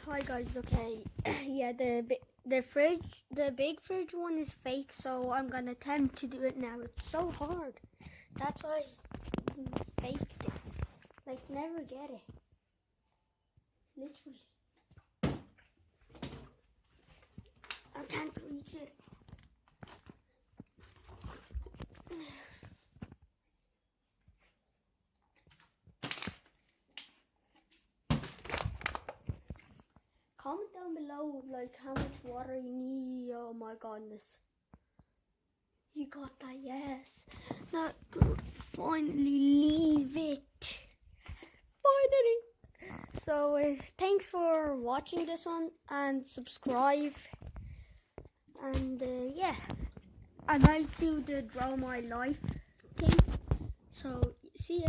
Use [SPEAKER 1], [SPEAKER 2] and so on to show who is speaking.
[SPEAKER 1] Hi guys. Okay, yeah, the big fridge one is fake, so I'm gonna attempt to do it now. It's so hard. That's why I faked it. Like, never get it. Literally, I can't reach it. Comment down below, like, how much water you need. Oh my goodness. You got that, yes. Now, finally leave it. Finally. So, thanks for watching this one and subscribe. And, yeah, I might do the Draw My Life thing. So,